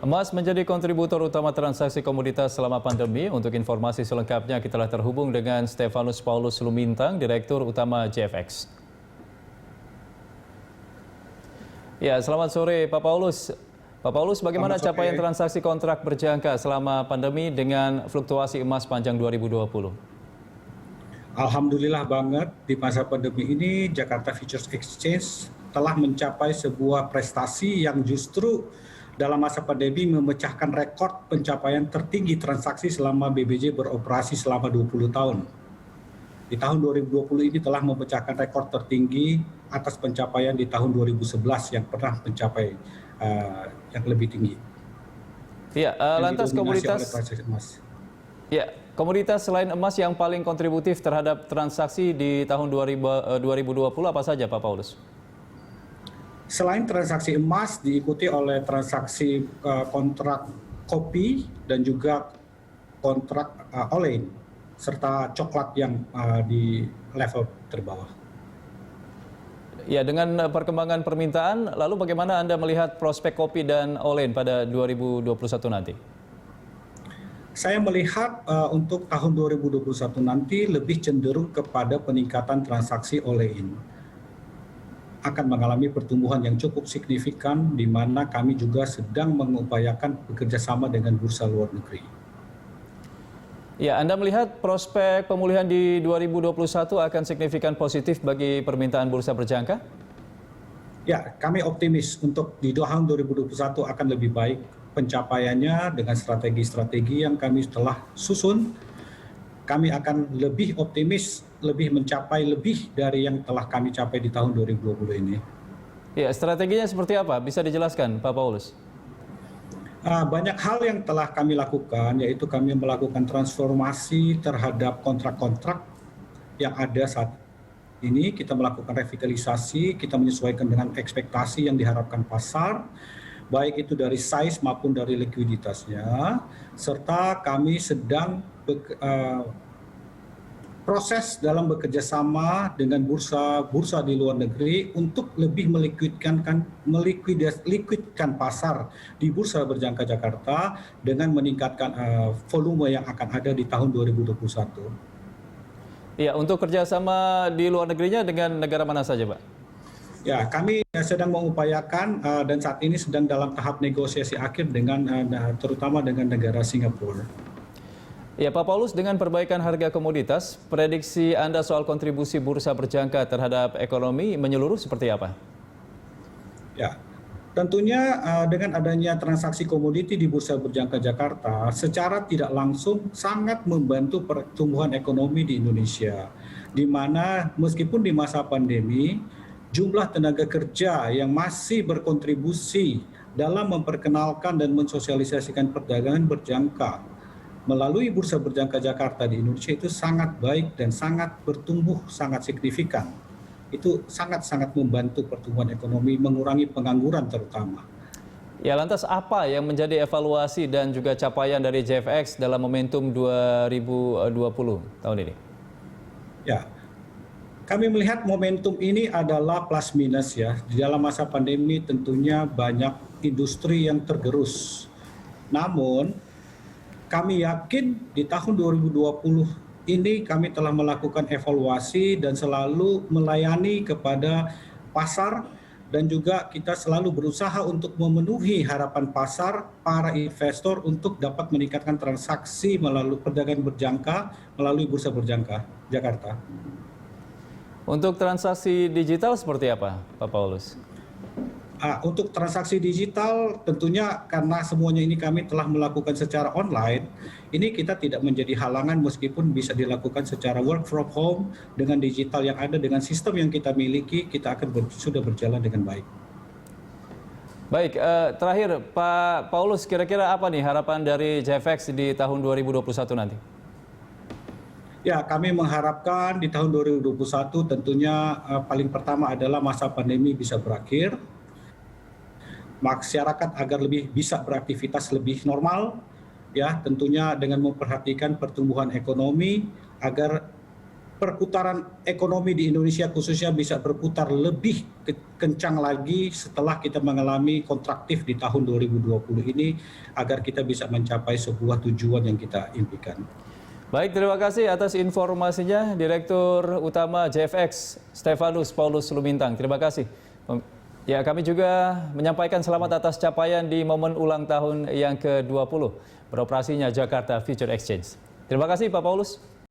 Emas menjadi kontributor utama transaksi komoditas selama pandemi. Untuk informasi selengkapnya kita telah terhubung dengan Stefanus Paulus Lumintang, Direktur Utama JFX. Ya, selamat sore Pak Paulus. Pak Paulus, bagaimana capaian transaksi kontrak berjangka selama pandemi dengan fluktuasi emas panjang 2020? Alhamdulillah banget di masa pandemi ini Jakarta Futures Exchange telah mencapai sebuah prestasi yang justru dalam masa pandemi memecahkan rekor pencapaian tertinggi transaksi selama BBJ beroperasi selama 20 tahun. Di tahun 2020 ini telah memecahkan rekor tertinggi atas pencapaian di tahun 2011 yang pernah mencapai yang lebih tinggi. Ya, lantas komoditas selain emas yang paling kontributif terhadap transaksi di tahun 2020 apa saja Pak Paulus? Selain transaksi emas diikuti oleh transaksi kontrak kopi dan juga kontrak olein serta coklat yang di level terbawah. Ya, dengan perkembangan permintaan, lalu bagaimana Anda melihat prospek kopi dan olein pada 2021 nanti? Saya melihat untuk tahun 2021 nanti lebih cenderung kepada peningkatan transaksi olein. Akan mengalami pertumbuhan yang cukup signifikan, di mana kami juga sedang mengupayakan bekerjasama dengan bursa luar negeri. Ya, Anda melihat prospek pemulihan di 2021 akan signifikan positif bagi permintaan bursa berjangka? Ya, kami optimis untuk di tahun 2021 akan lebih baik pencapaiannya dengan strategi-strategi yang kami telah susun. Kami akan lebih optimis, lebih mencapai lebih dari yang telah kami capai di tahun 2020 ini. Ya, strateginya seperti apa? Bisa dijelaskan, Pak Paulus? Banyak hal yang telah kami lakukan, yaitu kami melakukan transformasi terhadap kontrak-kontrak yang ada saat ini. Kita melakukan revitalisasi, kita menyesuaikan dengan ekspektasi yang diharapkan pasar, baik itu dari size maupun dari likuiditasnya, serta kami sedang proses dalam bekerja sama dengan bursa di luar negeri untuk lebih melikuidkan pasar di bursa berjangka Jakarta dengan meningkatkan volume yang akan ada di tahun 2021. Ya, untuk kerjasama di luar negerinya dengan negara mana saja, Pak? Ya, kami sedang mengupayakan dan saat ini sedang dalam tahap negosiasi akhir dengan terutama dengan negara Singapura. Ya, Pak Paulus, dengan perbaikan harga komoditas, prediksi Anda soal kontribusi bursa berjangka terhadap ekonomi menyeluruh seperti apa? Ya, tentunya dengan adanya transaksi komoditi di bursa berjangka Jakarta secara tidak langsung sangat membantu pertumbuhan ekonomi di Indonesia, di mana meskipun di masa pandemi jumlah tenaga kerja yang masih berkontribusi dalam memperkenalkan dan mensosialisasikan perdagangan berjangka melalui bursa berjangka Jakarta di Indonesia itu sangat baik dan sangat bertumbuh sangat signifikan. Itu sangat-sangat membantu pertumbuhan ekonomi, mengurangi pengangguran terutama. Ya, lantas apa yang menjadi evaluasi dan juga capaian dari JFX dalam momentum 2020 tahun ini? Ya, kami melihat momentum ini adalah plus minus ya. Di dalam masa pandemi tentunya banyak industri yang tergerus. Namun kami yakin di tahun 2020 ini kami telah melakukan evaluasi dan selalu melayani kepada pasar dan juga kita selalu berusaha untuk memenuhi harapan pasar para investor untuk dapat meningkatkan transaksi melalui perdagangan berjangka melalui bursa berjangka Jakarta. Untuk transaksi digital seperti apa, Pak Paulus? Untuk transaksi digital tentunya karena semuanya ini kami telah melakukan secara online, ini kita tidak menjadi halangan meskipun bisa dilakukan secara work from home dengan digital yang ada dengan sistem yang kita miliki, kita akan sudah berjalan dengan baik. Baik, terakhir Pak Paulus, kira-kira apa nih harapan dari JFX di tahun 2021 nanti? Ya, kami mengharapkan di tahun 2021 tentunya paling pertama adalah masa pandemi bisa berakhir, masyarakat agar lebih bisa beraktivitas lebih normal, ya tentunya dengan memperhatikan pertumbuhan ekonomi agar perputaran ekonomi di Indonesia khususnya bisa berputar lebih kencang lagi setelah kita mengalami kontraktif di tahun 2020 ini agar kita bisa mencapai sebuah tujuan yang kita impikan. Baik, terima kasih atas informasinya Direktur Utama JFX Stefanus Paulus Lumintang. Terima kasih. Ya, kami juga menyampaikan selamat atas capaian di momen ulang tahun yang ke-20 beroperasinya Jakarta Future Exchange. Terima kasih Pak Paulus.